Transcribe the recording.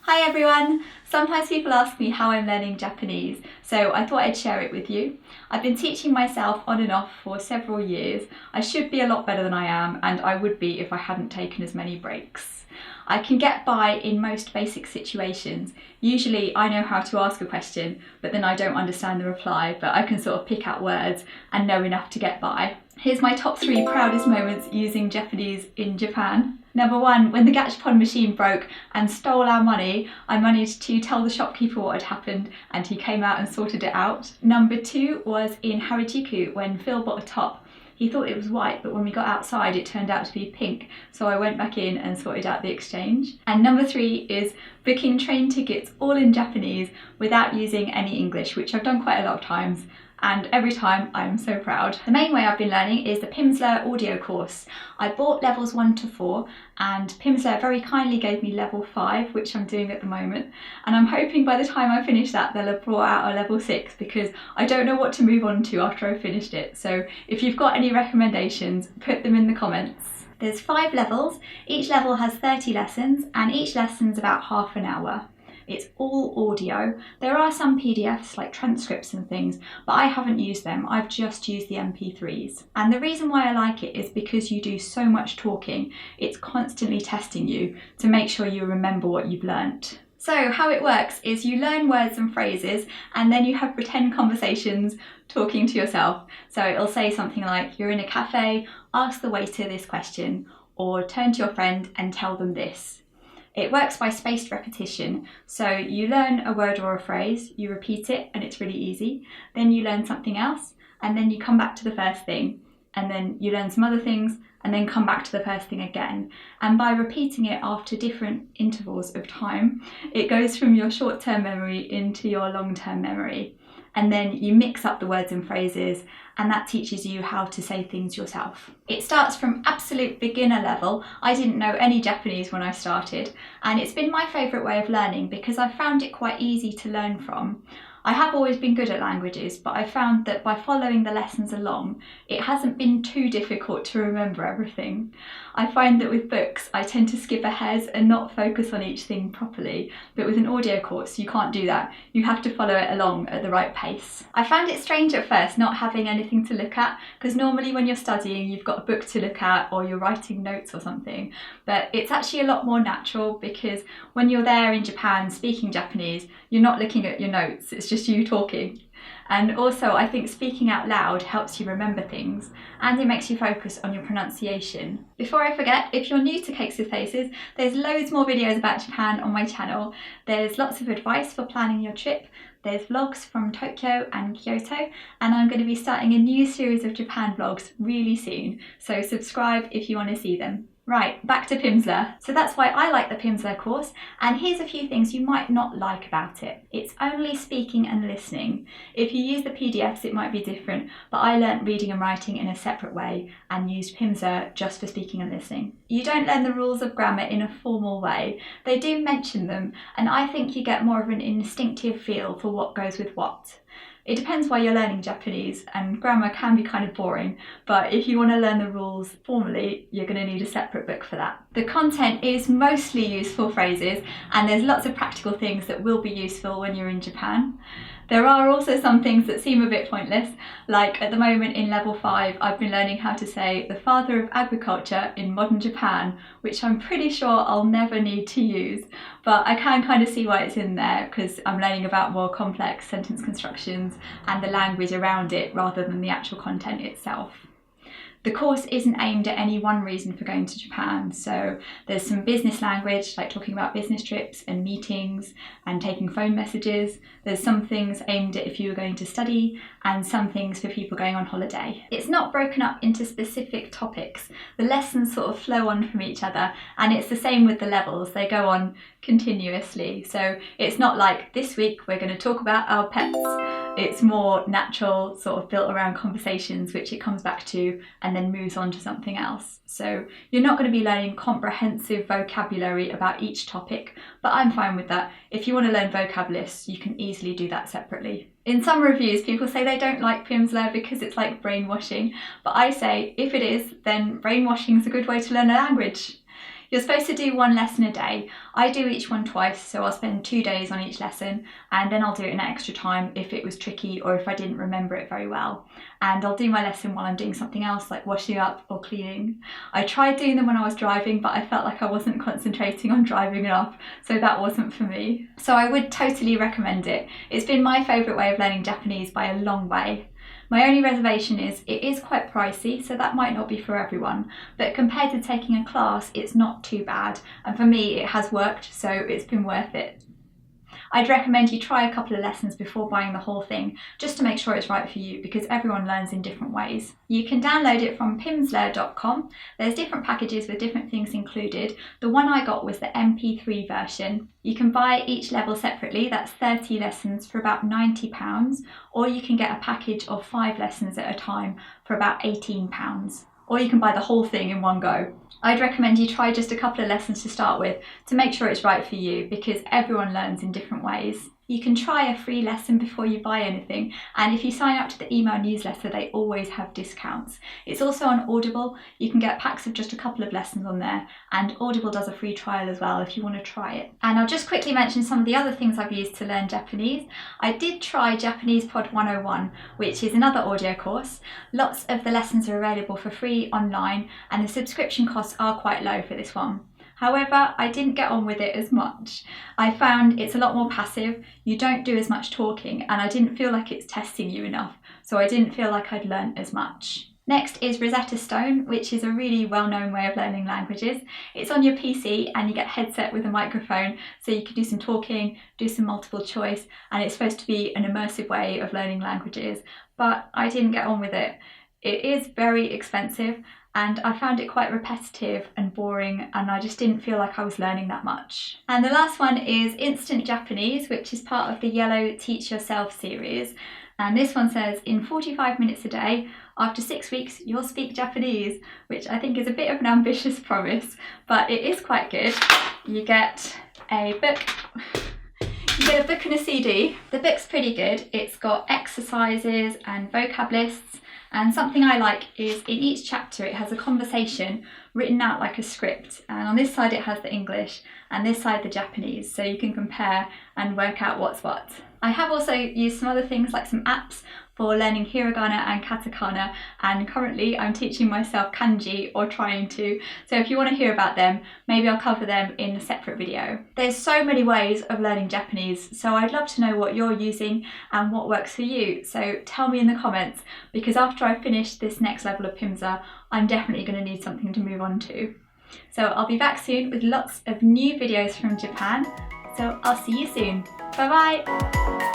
Hi everyone! Sometimes people ask me how I'm learning Japanese, so I thought I'd share it with you. I've been teaching myself on and off for several years. I should be a lot better than I am, and I would be if I hadn't taken as many breaks. I can get by in most basic situations. Usually I know how to ask a question, but then I don't understand the reply, but I can sort of pick out words and know enough to get by. Here's my top 3 proudest moments using Japanese in Japan. Number 1, when the gachapon machine broke and stole our money, I managed to tell the shopkeeper what had happened and he came out and sorted it out. Number 2 was in Harajuku when Phil bought a top. He thought it was white, but when we got outside it turned out to be pink, so I went back in and sorted out the exchange. And number 3 is booking train tickets all in Japanese without using any English, which I've done quite a lot of times. And every time I'm so proud. The main way I've been learning is the Pimsleur audio course. I bought levels 1 to 4 and Pimsleur very kindly gave me level 5, which I'm doing at the moment, and I'm hoping by the time I finish that they'll have brought out a level 6 because I don't know what to move on to after I've finished it. So if you've got any recommendations, put them in the comments. There's 5 levels, each level has 30 lessons and each lesson's about half an hour. It's all audio. There are some PDFs like transcripts and things, but I haven't used them. I've just used the MP3s. And the reason why I like it is because you do so much talking. It's constantly testing you to make sure you remember what you've learnt. So how it works is you learn words and phrases and then you have pretend conversations talking to yourself. So it'll say something like, you're in a cafe, ask the waiter this question, or turn to your friend and tell them this. It works by spaced repetition, so you learn a word or a phrase, you repeat it and it's really easy, then you learn something else and then you come back to the first thing and then you learn some other things and then come back to the first thing again. And by repeating it after different intervals of time, it goes from your short-term memory into your long-term memory. And then you mix up the words and phrases and that teaches you how to say things yourself. It starts from absolute beginner level. I didn't know any Japanese when I started, and it's been my favourite way of learning because I found it quite easy to learn from. I have always been good at languages, but I found that by following the lessons along, it hasn't been too difficult to remember everything. I find that with books, I tend to skip ahead and not focus on each thing properly, but with an audio course, you can't do that. You have to follow it along at the right pace. I found it strange at first not having anything to look at, because normally when you're studying, you've got a book to look at or you're writing notes or something, but it's actually a lot more natural because when you're there in Japan speaking Japanese, you're not looking at your notes, it's just you talking. And also I think speaking out loud helps you remember things and it makes you focus on your pronunciation. Before I forget, if you're new to Cakes with Faces, there's loads more videos about Japan on my channel. There's lots of advice for planning your trip, there's vlogs from Tokyo and Kyoto, and I'm going to be starting a new series of Japan vlogs really soon, so subscribe if you want to see them. Right, back to Pimsleur. So that's why I like the Pimsleur course, and here's a few things you might not like about it. It's only speaking and listening. If you use the PDFs it might be different, but I learnt reading and writing in a separate way and used Pimsleur just for speaking and listening. You don't learn the rules of grammar in a formal way. They do mention them, and I think you get more of an instinctive feel for what goes with what. It depends why you're learning Japanese, and grammar can be kind of boring, but if you want to learn the rules formally, you're going to need a separate book for that. The content is mostly useful phrases, and there's lots of practical things that will be useful when you're in Japan. There are also some things that seem a bit pointless, like at the moment in level 5 I've been learning how to say the father of agriculture in modern Japan, which I'm pretty sure I'll never need to use, but I can kind of see why it's in there because I'm learning about more complex sentence constructions and the language around it rather than the actual content itself. The course isn't aimed at any one reason for going to Japan, so there's some business language like talking about business trips and meetings and taking phone messages. There's some things aimed at if you were going to study and some things for people going on holiday. It's not broken up into specific topics. The lessons sort of flow on from each other, and it's the same with the levels. They go on continuously, so it's not like this week we're going to talk about our pets. It's more natural, sort of built around conversations which it comes back to and then moves on to something else. So you're not going to be learning comprehensive vocabulary about each topic, but I'm fine with that. If you want to learn vocab lists, you can easily do that separately. In some reviews, people say they don't like Pimsleur because it's like brainwashing, but I say if it is, then brainwashing is a good way to learn a language. You're supposed to do one lesson a day. I do each one twice, so I'll spend 2 days on each lesson, and then I'll do it in extra time if it was tricky or if I didn't remember it very well. And I'll do my lesson while I'm doing something else like washing up or cleaning. I tried doing them when I was driving, but I felt like I wasn't concentrating on driving enough, so that wasn't for me. So I would totally recommend it. It's been my favourite way of learning Japanese by a long way. My only reservation is it is quite pricey, so that might not be for everyone, but compared to taking a class, it's not too bad, and for me it has worked, so it's been worth it. I'd recommend you try a couple of lessons before buying the whole thing, just to make sure it's right for you, because everyone learns in different ways. You can download it from pimsleur.com. There's different packages with different things included. The one I got was the MP3 version. You can buy each level separately, that's 30 lessons for about £90, or you can get a package of 5 lessons at a time for about £18. Or you can buy the whole thing in one go. I'd recommend you try just a couple of lessons to start with to make sure it's right for you, because everyone learns in different ways. You can try a free lesson before you buy anything, and if you sign up to the email newsletter, they always have discounts. It's also on Audible. You can get packs of just a couple of lessons on there, and Audible does a free trial as well if you want to try it. And I'll just quickly mention some of the other things I've used to learn Japanese. I did try Japanese Pod 101, which is another audio course. Lots of the lessons are available for free online, and the subscription costs are quite low for this one. However, I didn't get on with it as much. I found it's a lot more passive, you don't do as much talking, and I didn't feel like it's testing you enough, so I didn't feel like I'd learnt as much. Next is Rosetta Stone, which is a really well-known way of learning languages. It's on your PC and you get a headset with a microphone, so you can do some talking, do some multiple choice, and it's supposed to be an immersive way of learning languages, but I didn't get on with it. It is very expensive, and I found it quite repetitive and boring, and I just didn't feel like I was learning that much. And the last one is Instant Japanese, which is part of the Yellow Teach Yourself series. And this one says, in 45 minutes a day, after 6 weeks, you'll speak Japanese, which I think is a bit of an ambitious promise, but it is quite good. You get a book. You get a book and a CD. The book's pretty good. It's got exercises and vocab lists. And something I like is in each chapter it has a conversation written out like a script, and on this side it has the English and this side the Japanese, so you can compare and work out what's what. I have also used some other things like some apps for learning hiragana and katakana, and currently I'm teaching myself kanji, or trying to, so if you want to hear about them, maybe I'll cover them in a separate video. There's so many ways of learning Japanese, so I'd love to know what you're using and what works for you, so tell me in the comments, because after I finish this next level of Pimsleur, I'm definitely going to need something to move on to. So I'll be back soon with lots of new videos from Japan, so I'll see you soon. Bye bye!